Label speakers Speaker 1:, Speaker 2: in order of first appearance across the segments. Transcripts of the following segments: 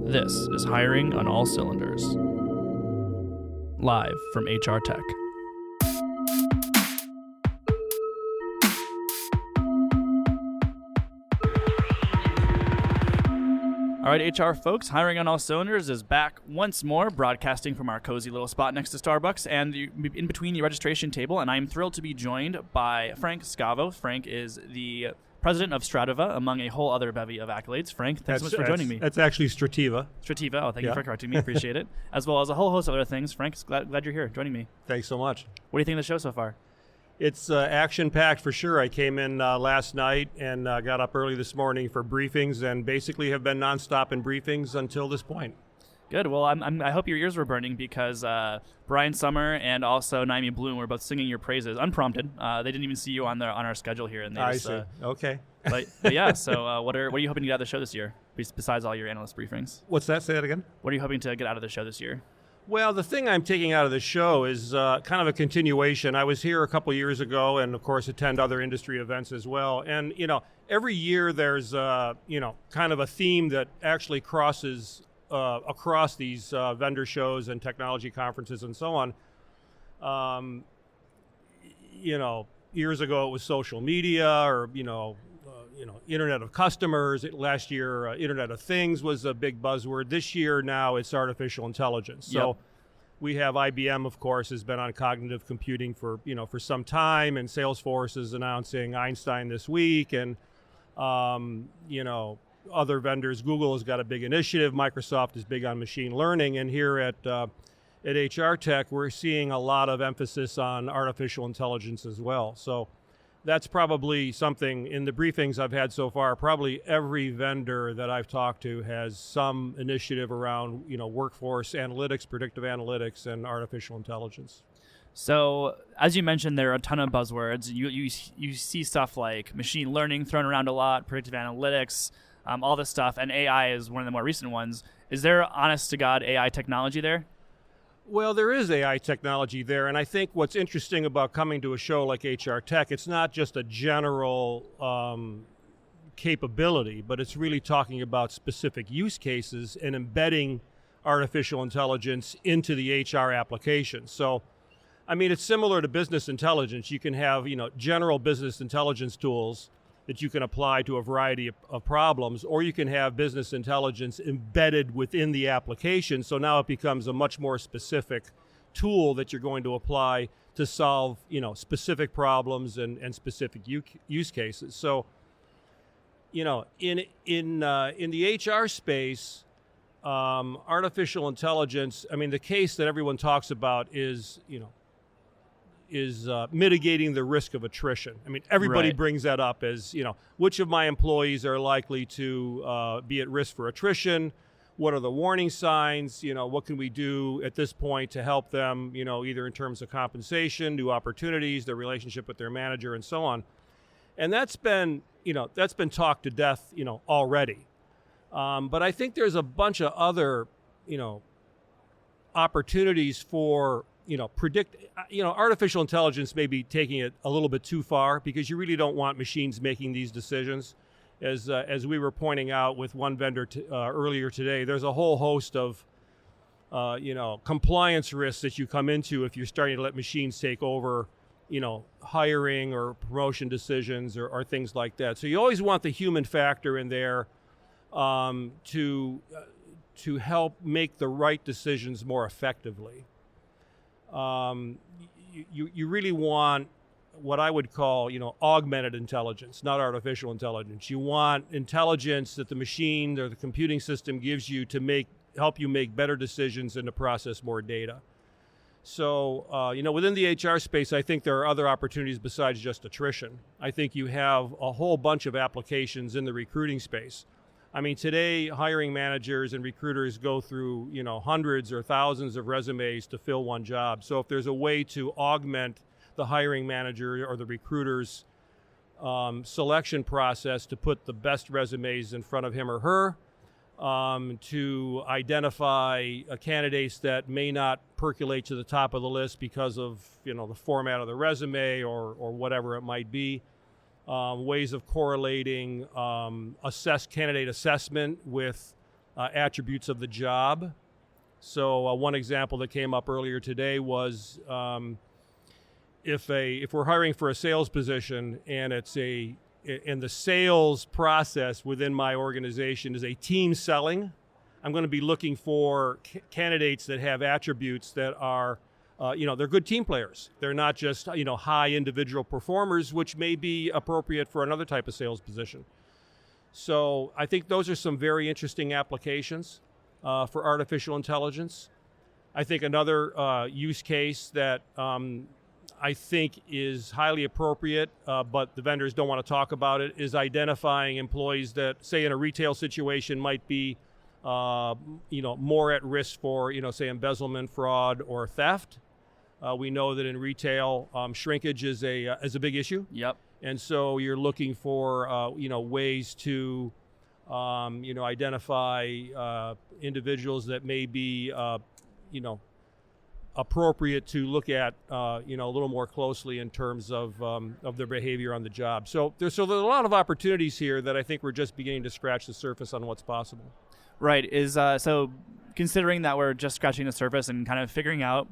Speaker 1: This is Hiring on All Cylinders, live from HR Tech. All right, HR folks, Hiring on All Cylinders is back once more, broadcasting from our cozy little spot next to Starbucks and in between the registration table, and I'm thrilled to be joined by Frank Scavo. Frank is the president of Strativa, among a whole other bevy of accolades. Frank, thanks so much for joining me.
Speaker 2: That's actually Strativa.
Speaker 1: Strativa, thank you for correcting me, appreciate it. As well as a whole host of other things. Frank, glad you're here joining me.
Speaker 2: Thanks so much.
Speaker 1: What do you think of the show so far?
Speaker 2: It's action-packed for sure. I came in last night and got up early this morning for briefings and basically have been nonstop in briefings until this point.
Speaker 1: Good. Well, I hope your ears were burning because Brian Summer and also Naomi Bloom were both singing your praises, unprompted. They didn't even see you on our schedule here. And they
Speaker 2: see. Okay.
Speaker 1: But yeah, so what are you hoping to get out of the show this year, besides all your analyst briefings?
Speaker 2: What's that? Say that again?
Speaker 1: What are you hoping to get out of the show this year?
Speaker 2: Well, the thing I'm taking out of the show is kind of a continuation. I was here a couple years ago and, of course, attend other industry events as well. And, every year there's, kind of a theme that actually crosses across these vendor shows and technology conferences and so on. Years ago it was social media or, Internet of Customers. Last year, Internet of Things was a big buzzword. This year, now it's artificial intelligence. So we have IBM, of course, has been on cognitive computing for some time, and Salesforce is announcing Einstein this week, and other vendors. Google has got a big initiative. Microsoft is big on machine learning, and here at HR Tech, we're seeing a lot of emphasis on artificial intelligence as well. So that's probably something in the briefings I've had so far. Probably every vendor that I've talked to has some initiative around, workforce analytics, predictive analytics, and artificial intelligence.
Speaker 1: So, as you mentioned, there are a ton of buzzwords. You see stuff like machine learning thrown around a lot, predictive analytics, all this stuff, and AI is one of the more recent ones. Is there, honest to God, AI technology there?
Speaker 2: Well, there is AI technology there, and I think what's interesting about coming to a show like HR Tech, it's not just a general capability, but it's really talking about specific use cases and embedding artificial intelligence into the HR application. So, it's similar to business intelligence. You can have, general business intelligence tools that you can apply to a variety of problems, or you can have business intelligence embedded within the application. So now it becomes a much more specific tool that you're going to apply to solve, specific problems and specific use cases. So, in the HR space, artificial intelligence, the case that everyone talks about is mitigating the risk of attrition. Everybody brings that up as, which of my employees are likely to be at risk for attrition? What are the warning signs? What can we do at this point to help them, either in terms of compensation, new opportunities, their relationship with their manager, and so on. And that's been talked to death, already. But I think there's a bunch of other, opportunities for artificial intelligence may be taking it a little bit too far because you really don't want machines making these decisions. As we were pointing out with one vendor earlier today, there's a whole host of, compliance risks that you come into if you're starting to let machines take over, hiring or promotion decisions or things like that. So you always want the human factor in there to help make the right decisions more effectively. You really want what I would call, augmented intelligence, not artificial intelligence. You want intelligence that the machine or the computing system gives you to help you make better decisions and to process more data. So, within the HR space, I think there are other opportunities besides just attrition. I think you have a whole bunch of applications in the recruiting space. Today, hiring managers and recruiters go through, hundreds or thousands of resumes to fill one job. So if there's a way to augment the hiring manager or the recruiter's selection process to put the best resumes in front of him or her, to identify candidates that may not percolate to the top of the list because of, the format of the resume or whatever it might be, ways of correlating candidate assessment with attributes of the job. So one example that came up earlier today was if we're hiring for a sales position and the sales process within my organization is a team selling, I'm going to be looking for candidates that have attributes that are, they're good team players. They're not just, high individual performers, which may be appropriate for another type of sales position. So I think those are some very interesting applications for artificial intelligence. I think another use case that I think is highly appropriate, but the vendors don't want to talk about it, is identifying employees that, say, in a retail situation might be more at risk for, say, embezzlement, fraud, or theft. We know that in retail, shrinkage is a big issue.
Speaker 1: Yep.
Speaker 2: And so you're looking for, ways to, identify individuals that may be, appropriate to look at, a little more closely in terms of their behavior on the job. So there's a lot of opportunities here that I think we're just beginning to scratch the surface on what's possible.
Speaker 1: Right. So considering that we're just scratching the surface and kind of figuring out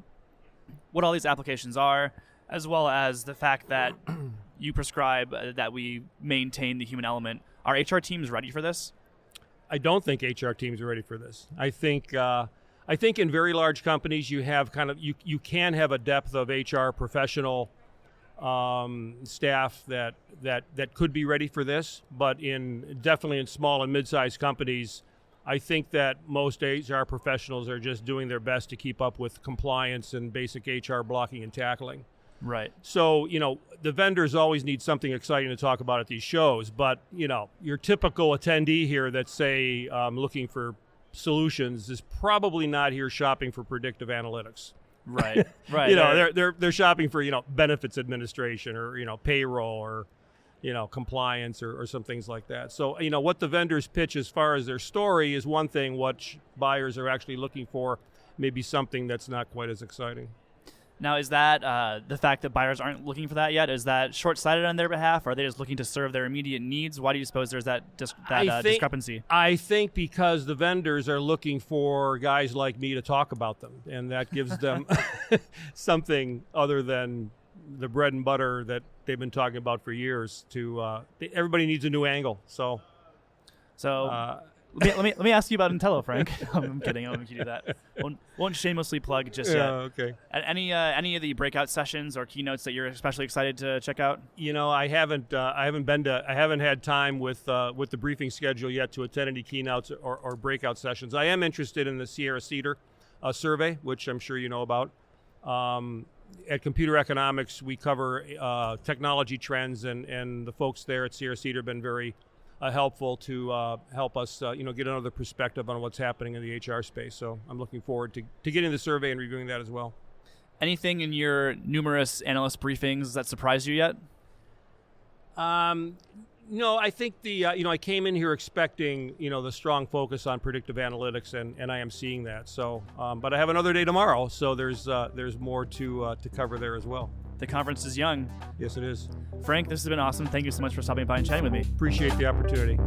Speaker 1: what all these applications are, as well as the fact that you prescribe that we maintain the human element, are HR teams ready for this?
Speaker 2: I don't think HR teams are ready for this. I think in very large companies you have you can have a depth of HR professional staff that could be ready for this, but definitely in small and mid-sized companies, I think that most HR professionals are just doing their best to keep up with compliance and basic HR blocking and tackling.
Speaker 1: Right.
Speaker 2: So, the vendors always need something exciting to talk about at these shows, but, your typical attendee here that's, say, looking for solutions is probably not here shopping for predictive analytics.
Speaker 1: Right. Right.
Speaker 2: They're shopping for, benefits administration or, payroll or, compliance or some things like that. So, what the vendors pitch as far as their story is one thing. What buyers are actually looking for may be something that's not quite as exciting.
Speaker 1: Now, is that the fact that buyers aren't looking for that yet? Is that short-sighted on their behalf? Or are they just looking to serve their immediate needs? Why do you suppose there's that discrepancy?
Speaker 2: I think because the vendors are looking for guys like me to talk about them, and that gives them something other than the bread and butter that they've been talking about for years. Everybody needs a new angle. So.
Speaker 1: Let me ask you about Intello, Frank. I'm kidding. I don't think you do that. Won't shamelessly plug just yet.
Speaker 2: Okay.
Speaker 1: Any of the breakout sessions or keynotes that you're especially excited to check out?
Speaker 2: I haven't had time with the briefing schedule yet to attend any keynotes or breakout sessions. I am interested in the Sierra Cedar survey, which I'm sure you know about. At Computer Economics, we cover technology trends, and the folks there at Sierra Cedar have been very helpful to help us, get another perspective on what's happening in the HR space. So I'm looking forward to getting the survey and reviewing that as well.
Speaker 1: Anything in your numerous analyst briefings that surprised you yet?
Speaker 2: No, I think I came in here expecting, the strong focus on predictive analytics, and I am seeing that. So, but I have another day tomorrow, so there's more to cover there as well.
Speaker 1: The conference is young.
Speaker 2: Yes, it is.
Speaker 1: Frank, this has been awesome. Thank you so much for stopping by and chatting with me.
Speaker 2: Appreciate the opportunity.